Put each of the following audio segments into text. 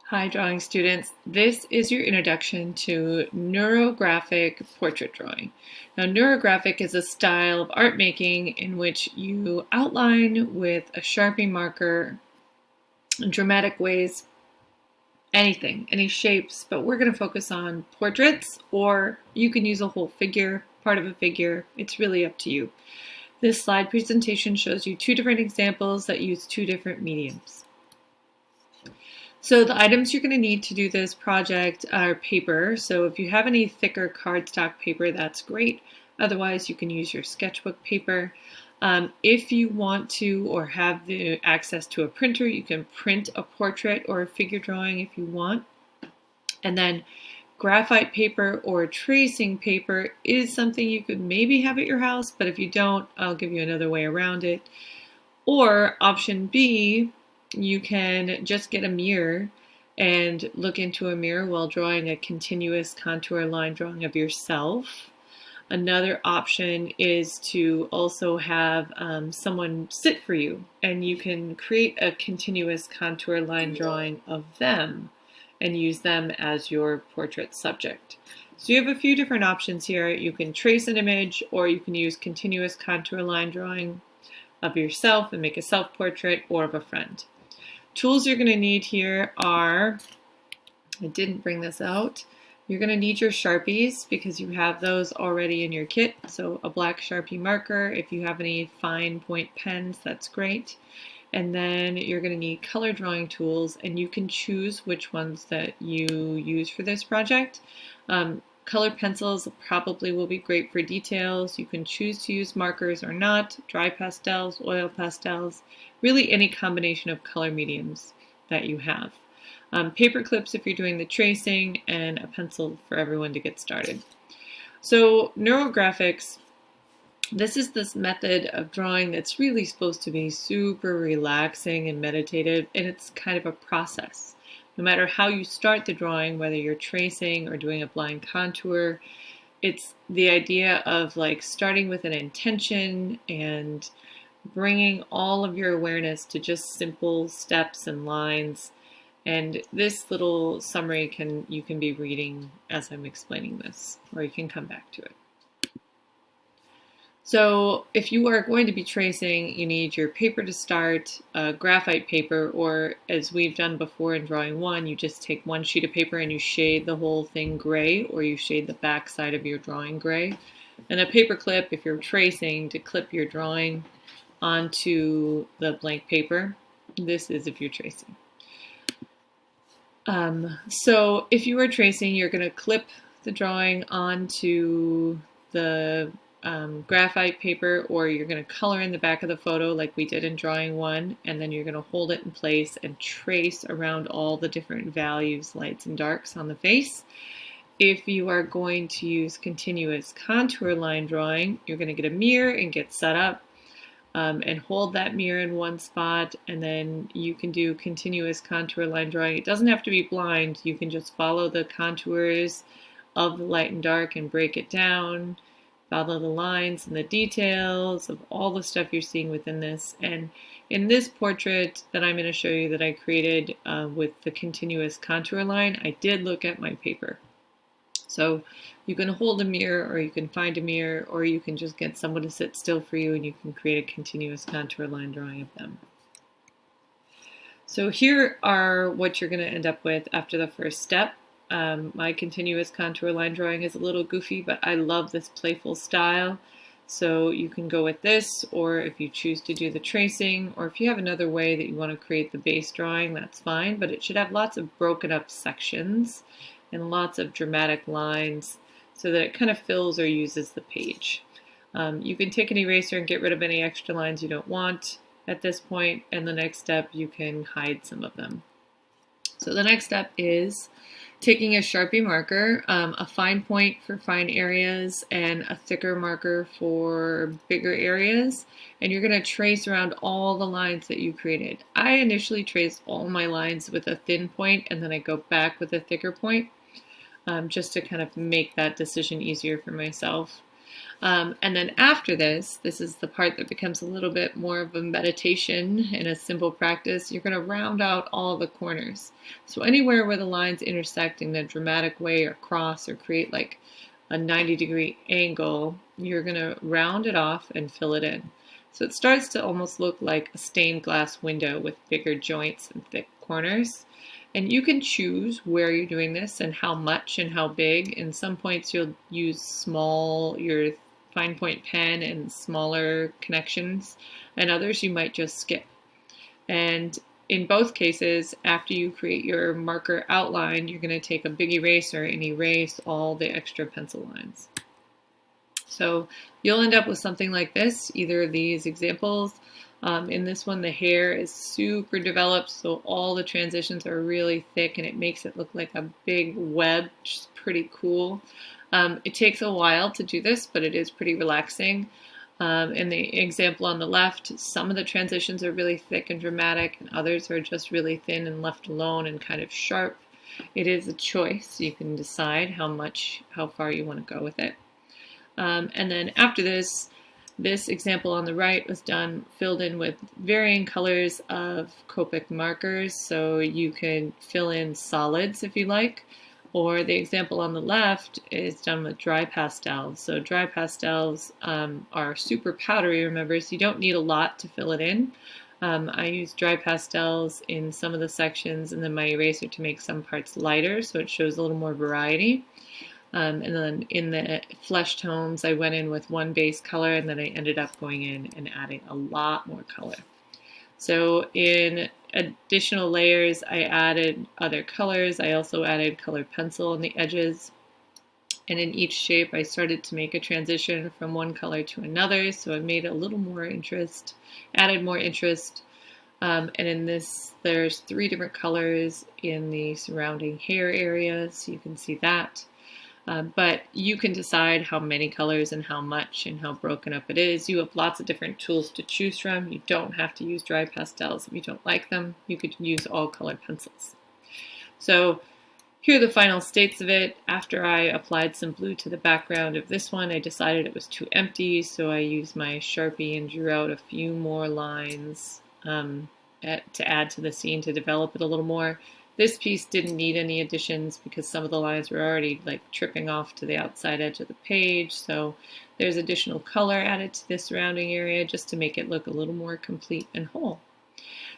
Hi, drawing students. This is your introduction to neurographic portrait drawing. Now, neurographic is a style of art making in which you outline with a Sharpie marker in dramatic ways, anything, any shapes, but we're going to focus on portraits, or you can use a whole figure, part of a figure. It's really up to you. This slide presentation shows you two different examples that use two different mediums. So the items you're going to need to do this project are paper. So if you have any thicker cardstock paper, that's great. Otherwise, you can use your sketchbook paper. If you want to or have the access to a printer, you can print a portrait or a figure drawing if you want. And then graphite paper or tracing paper is something you could maybe have at your house, but if you don't, I'll give you another way around it. Or option B, you can just get a mirror and look into a mirror while drawing a continuous contour line drawing of yourself. Another option is to also have someone sit for you, and you can create a continuous contour line drawing of them and use them as your portrait subject. So you have a few different options here. You can trace an image, or you can use continuous contour line drawing of yourself and make a self-portrait, or of a friend. Tools you're going to need here are, I didn't bring this out, you're going to need your Sharpies because you have those already in your kit. So a black Sharpie marker. If you have any fine point pens, that's great. And then you're going to need color drawing tools, and you can choose which ones that you use for this project. Color pencils probably will be great for details. You can choose to use markers or not, dry pastels, oil pastels, really any combination of color mediums that you have. Paper clips if you're doing the tracing, and a pencil for everyone to get started. So neurographics, this is this method of drawing that's really supposed to be super relaxing and meditative, and it's kind of a process. No matter how you start the drawing, whether you're tracing or doing a blind contour, it's the idea of like starting with an intention and bringing all of your awareness to just simple steps and lines. And this little summary you can be reading as I'm explaining this, or you can come back to it. So if you are going to be tracing, you need your paper to start, graphite paper, or as we've done before in drawing one, you just take one sheet of paper and you shade the whole thing gray, or you shade the back side of your drawing gray. And a paper clip, if you're tracing, to clip your drawing onto the blank paper. This is if you're tracing. So if you are tracing, you're going to clip the drawing onto the graphite paper, or you're going to color in the back of the photo like we did in drawing one, and then you're going to hold it in place and trace around all the different values, lights and darks on the face. If you are going to use continuous contour line drawing, you're going to get a mirror and get set up and hold that mirror in one spot, and then you can do continuous contour line drawing. It doesn't have to be blind. You can just follow the contours of the light and dark and break it down. Follow the lines and the details of all the stuff you're seeing within this. And in this portrait that I'm going to show you that I created with the continuous contour line, I did look at my paper. So you can hold a mirror, or you can find a mirror, or you can just get someone to sit still for you and you can create a continuous contour line drawing of them. So here are what you're going to end up with after the first step. My continuous contour line drawing is a little goofy, but I love this playful style. So you can go with this, or if you choose to do the tracing, or if you have another way that you want to create the base drawing, that's fine, but it should have lots of broken up sections and lots of dramatic lines so that it kind of fills or uses the page. You can take an eraser and get rid of any extra lines you don't want at this point, and the next step you can hide some of them. So the next step is taking a Sharpie marker, a fine point for fine areas and a thicker marker for bigger areas, and you're going to trace around all the lines that you created. I initially trace all my lines with a thin point, and then I go back with a thicker point just to kind of make that decision easier for myself. And then after this is the part that becomes a little bit more of a meditation and a simple practice. You're going to round out all the corners. So anywhere where the lines intersect in a dramatic way or cross or create like a 90-degree angle, you're going to round it off and fill it in. So it starts to almost look like a stained glass window with bigger joints and thick corners. And you can choose where you're doing this and how much and how big. In some points you'll use your fine point pen and smaller connections, and others you might just skip. And in both cases, after you create your marker outline, you're going to take a big eraser and erase all the extra pencil lines. So you'll end up with something like this, either of these examples. In this one, the hair is super developed, so all the transitions are really thick and it makes it look like a big web, which is pretty cool. It takes a while to do this, but it is pretty relaxing. In the example on the left, some of the transitions are really thick and dramatic, and others are just really thin and left alone and kind of sharp. It is a choice. You can decide how far you want to go with it. And then after this example on the right was filled in with varying colors of copic markers, so you can fill in solids if you like. Or the example on the left is done with dry pastels. So dry pastels are super powdery, remember, so you don't need a lot to fill it in. I use dry pastels in some of the sections and then my eraser to make some parts lighter so it shows a little more variety. And then in the flesh tones, I went in with one base color and then I ended up going in and adding a lot more color. So in additional layers, I added other colors. I also added colored pencil on the edges. And in each shape, I started to make a transition from one color to another. So I made a little more interest, added more interest. And in this, there's 3 different colors in the surrounding hair area. So you can see that. But you can decide how many colors and how much and how broken up it is. You have lots of different tools to choose from. You don't have to use dry pastels if you don't like them. You could use all colored pencils. So here are the final states of it. After I applied some blue to the background of this one, I decided it was too empty, so I used my Sharpie and drew out a few more lines to add to the scene to develop it a little more. This piece didn't need any additions because some of the lines were already like tripping off to the outside edge of the page, so there's additional color added to the surrounding area just to make it look a little more complete and whole.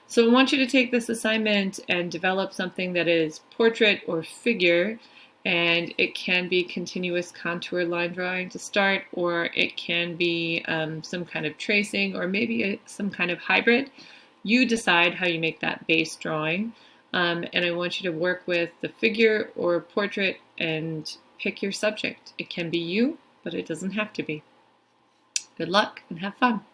So I want you to take this assignment and develop something that is portrait or figure, and it can be continuous contour line drawing to start, or it can be some kind of tracing, or maybe some kind of hybrid. You decide how you make that base drawing. And I want you to work with the figure or portrait and pick your subject. It can be you, but it doesn't have to be. Good luck and have fun.